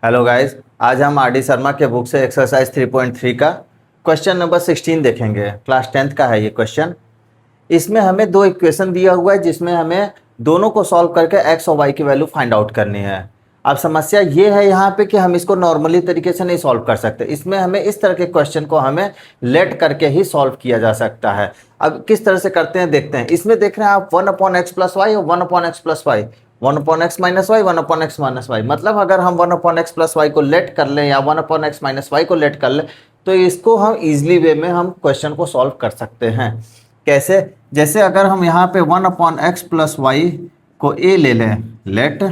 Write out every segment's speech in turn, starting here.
Hello guys, आज हम R D Sharma के बुक से एक्सरसाइज 3.3 का क्वेश्चन नंबर 16 देखेंगे। क्लास 10th का है ये क्वेश्चन। इसमें हमें दो इक्वेशन दिया हुआ है जिसमें हमें दोनों को सॉल्व करके एक्स और वाई की वैल्यू फाइंड आउट करनी है। अब समस्या ये है यहाँ पे कि हम इसको नॉर्मली तरीके से नहीं सॉल्व कर सकते। इसमें हमें इस तरह के क्वेश्चन को हमें लेट करके ही सॉल्व किया जा सकता है। अब किस तरह से करते हैं देखते हैं। इसमें देख रहे हैं आप 1/x प्लस वाई और 1/x plus Y, 1/x minus Y, 1/x minus Y. मतलब अगर हम 1/x प्लस वाई को लेट कर लें या 1/x माइनस वाई को लेट कर लें तो इसको हम इजीली वे में हम क्वेश्चन को सॉल्व कर सकते हैं। कैसे? जैसे अगर हम यहाँ पे 1/x प्लस वाई को ए ले लें, लेट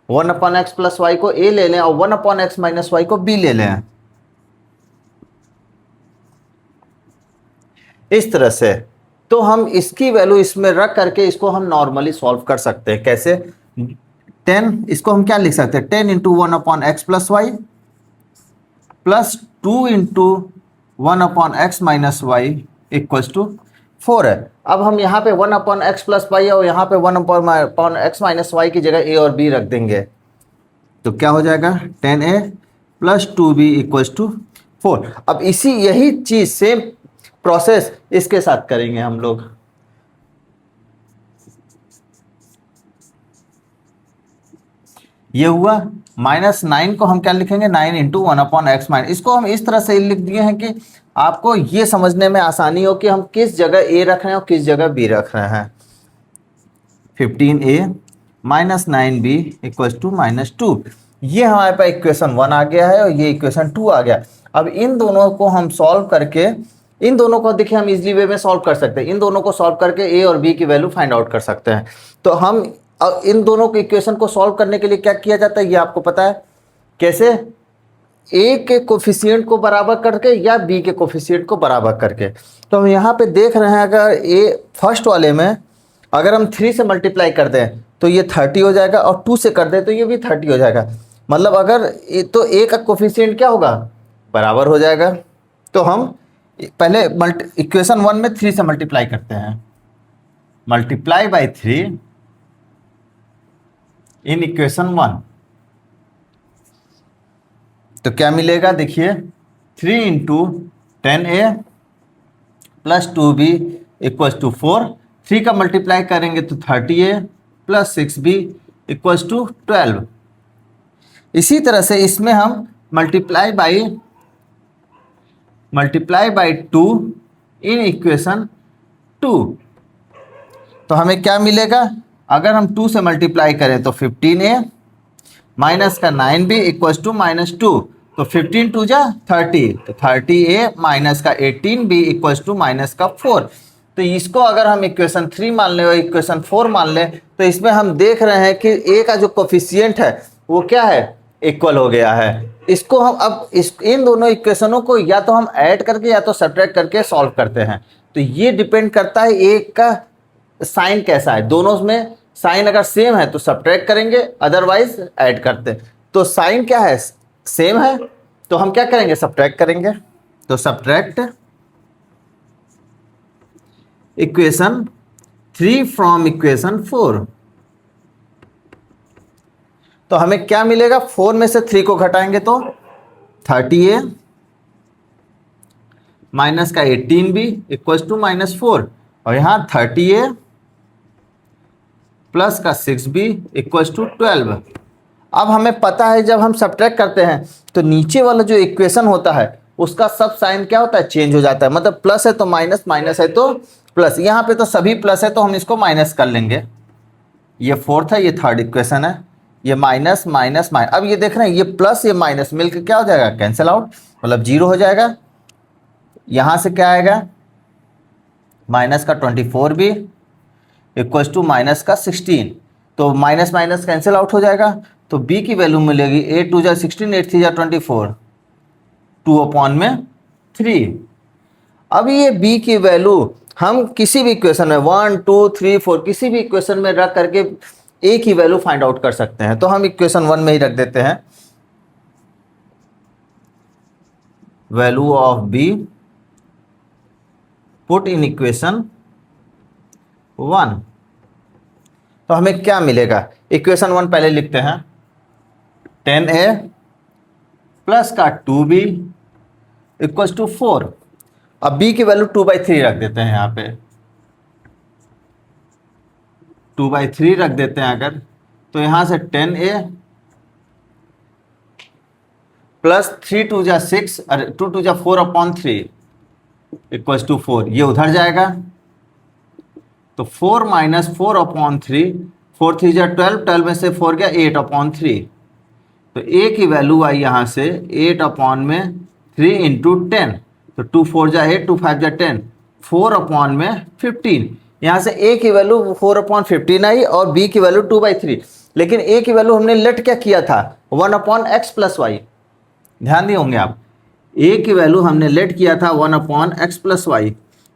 1/x प्लस वाई को ए ले लें और 1/x माइनस वाई को बी ले लें, इस तरह से, तो हम इसकी वैल्यू इसमें रख करके इसको हम नॉर्मली सॉल्व कर सकते हैं। कैसे? 10, इसको हम क्या लिख सकते हैं, 10 into 1/x plus Y plus 2 into 1/x minus Y equals to 4 है। अब हम यहाँ पे 1/x प्लस वाई और यहाँ पे 1/x माइनस वाई की जगह ए और बी रख देंगे तो क्या हो जाएगा, 10a plus 2b equals to 4। अब यही चीज सेम प्रोसेस इसके साथ करेंगे हम लोग। ये हुआ -9 को हम क्या लिखेंगे, 9 इंटू 1/x माइनस। इसको हम इस तरह से लिख दिए हैं कि आपको ये समझने में आसानी हो कि हम किस जगह a रख रहे हैं और किस जगह b रख रहे हैं। 15a minus 9b equals to -2। ये हमारे पास इक्वेशन 1 आ गया है और ये इक्वेशन 2 आ गया। अब इन दोनों को हम सॉल्व करके, इन दोनों को देखिए हम इजीली वे में सॉल्व कर सकते हैं। इन दोनों को सॉल्व करके ए और बी की वैल्यू फाइंड आउट कर सकते हैं। तो हम इन दोनों के इक्वेशन को सॉल्व करने के लिए क्या किया जाता है ये आपको पता है। कैसे? ए के कोफिशिएंट को बराबर करके या बी के कोफिशिएंट को बराबर करके। तो हम यहाँ पे देख रहे हैं, अगर ए फर्स्ट वाले में अगर हम 3 से मल्टीप्लाई कर दें तो ये 30 हो जाएगा और 2 से कर दें तो ये भी 30 हो जाएगा। मतलब अगर तो ए का कोफिशिएंट क्या होगा, बराबर हो जाएगा। तो हम पहले इक्वेशन 1 में 3 से मल्टीप्लाई करते हैं, मल्टीप्लाई बाई 3 इन इक्वेशन 1। तो क्या मिलेगा देखिए, 3 into 10a plus 2b equals to 4। 3 का मल्टीप्लाई करेंगे तो 30a plus 6b equals to 12। इसी तरह से इसमें हम मल्टीप्लाई बाई 2 इन इक्वेशन 2। तो हमें क्या मिलेगा, अगर हम 2 से मल्टीप्लाई करें तो 15a माइनस का 9b इक्वल्स टू -2। तो 15 2 जा 30, तो 30a माइनस का 18b इक्वल्स टू माइनस का 4। तो इसको अगर हम इक्वेशन 3 मान लें और इक्वेशन 4 मान लें तो इसमें हम देख रहे हैं कि a का जो कोफिशिएंट है वो क्या है, इक्वल हो गया है। इसको हम अब इन दोनों इक्वेशनों को या तो हम ऐड करके या तो सब्ट्रैक्ट करके सॉल्व करते हैं। तो ये डिपेंड करता है a का साइन कैसा है। दोनों में साइन अगर सेम है तो सब्ट्रैक्ट करेंगे, अदरवाइज ऐड करते हैं। तो साइन क्या है, सेम है, तो हम क्या करेंगे, सब्ट्रैक्ट करेंगे। तो सब्ट्रैक्ट इक्वेशन 3 फ्रॉम इक्वेशन 4। तो हमें क्या मिलेगा, 4 में से 3 को घटाएंगे तो 30a माइनस का 18b इक्वल्स टू -4 और यहाँ 30a प्लस का 6b इक्वल्स टू 12। अब हमें पता है जब हम सब्ट्रैक्ट करते हैं तो नीचे वाला जो इक्वेशन होता है उसका सब साइन क्या होता है, चेंज हो जाता है। मतलब प्लस है तो माइनस, माइनस है तो प्लस। यहाँ पे तो सभी प्लस है तो हम इसको माइनस कर लेंगे। ये 4th है, ये 3rd इक्वेशन है, ये माइनस माइनस माइनस। अब ये देख रहे हैं ये प्लस ये माइनस मिलकर क्या हो जाएगा, कैंसिल आउट, मतलब 0 हो जाएगा। यहाँ से क्या आएगा, माइनस का 24b इक्वल्स टू माइनस का 16। तो माइनस माइनस कैंसिल आउट हो जाएगा। तो b की वैल्यू मिलेगी 8 2 जा 16, 8 3 जा 24, 2/3। अब ये b की वैल्यू हम किसी भी इक्वेशन में 1 2 3 4 किसी भी इक्वेशन में रख करके a की वैल्यू फाइंड आउट कर सकते हैं। तो हम इक्वेशन 1 में ही रख देते हैं, value of b put in equation 1। तो हमें क्या मिलेगा, इक्वेशन 1 पहले लिखते हैं, 10a प्लस का 2b इक्वल्स टू 4। अब b की वैल्यू 2/3 रख देते हैं, यहाँ पे 2/3 रख देते हैं अगर, तो यहाँ से 10a प्लस 3 2 जा 6 और 2 2 जा 4/3 इक्वल्स टू 4। ये उधर जाएगा तो 4 माइनस 4/3, 4 3 जा 12, 12 में से 4 गया 8/3। तो a की वैल्यू आई यहाँ से 8/3 इंटू 10, तो 2 4 जा 8, 2 5 जा 10, 4/15। यहाँ से a की वैल्यू 4/15 आई और b की वैल्यू 2/3। लेकिन a की वैल्यू हमने लेट क्या किया था, 1/x प्लस वाई। ध्यान दिए होंगे आप, a की वैल्यू हमने लेट किया था 1/x प्लस वाई।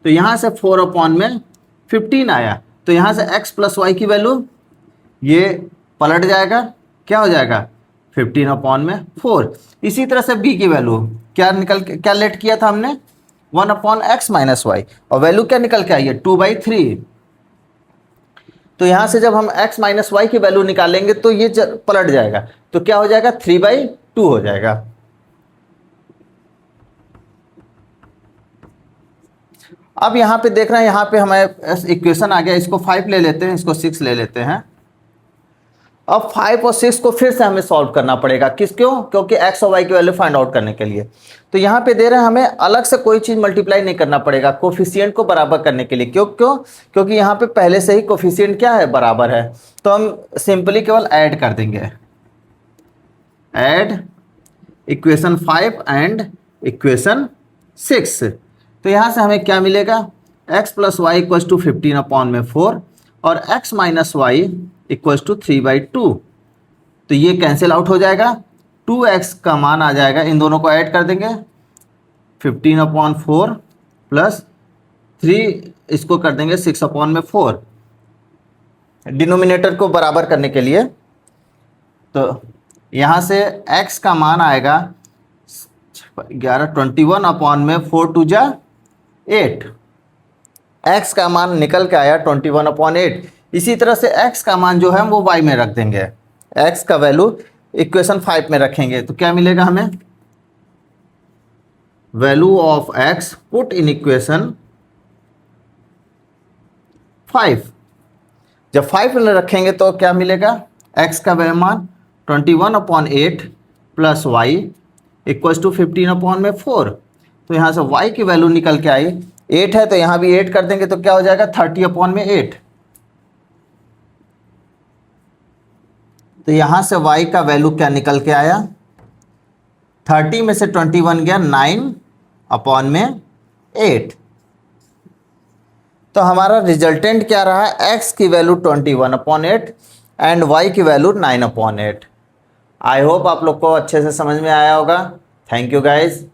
तो यहाँ से 4/15 आया, तो यहाँ से x प्लस वाई की वैल्यू ये पलट जाएगा, क्या हो जाएगा 15/4। इसी तरह से b की वैल्यू क्या लेट किया था हमने 1/x माइनस वाई, और वैल्यू क्या निकल के आई है 2/3। तो यहाँ से जब हम x माइनस वाई की वैल्यू निकालेंगे तो ये पलट जाएगा, तो क्या हो जाएगा 3/2 हो जाएगा। अब यहाँ पे देख रहे हैं, यहाँ पे हमारे इक्वेशन आ गया, इसको 5 ले लेते हैं, इसको 6 ले लेते हैं। अब 5 और 6 को फिर से हमें सॉल्व करना पड़ेगा, क्योंकि x और y की वैल्यू फाइंड आउट करने के लिए। तो यहाँ पे दे रहे हैं, हमें अलग से कोई चीज़ मल्टीप्लाई नहीं करना पड़ेगा कोफिशिएंट को बराबर करने के लिए। क्योंकि यहाँ पे पहले से ही कोफिशिएंट क्या है, बराबर है। तो हम सिंपली केवल ऐड कर देंगे, ऐड इक्वेशन 5 एंड इक्वेशन 6। तो यहाँ से हमें क्या मिलेगा, x plus Y equals to 15/4 और x minus Y equals to 3/2। तो ये कैंसिल आउट हो जाएगा, 2x का मान आ जाएगा, इन दोनों को ऐड कर देंगे 15/4 प्लस 3, इसको कर देंगे 6/4 डिनोमिनेटर को बराबर करने के लिए। तो यहाँ से x का मान आएगा 21/4 2 जा 8। x का मान निकल के आया 21/8। इसी तरह से x का मान जो है वो y में रख देंगे, x का वैल्यू इक्वेशन 5 में रखेंगे। तो क्या मिलेगा हमें, value of x put in equation 5। जब 5 में रखेंगे तो क्या मिलेगा, x का मान 21/8 प्लस y इक्वल्स टू 15/4। तो यहाँ से y की वैल्यू निकल के आई 8 है, तो यहाँ भी 8 कर देंगे, तो क्या हो जाएगा 30/8। तो यहाँ से y का वैल्यू क्या निकल के आया, 30 में से 21 गया 9/8। तो हमारा रिजल्टेंट क्या रहा, x की वैल्यू 21/8 एंड y की वैल्यू 9/8। आई होप आप लोग को अच्छे से समझ में आया होगा। Thank you guys.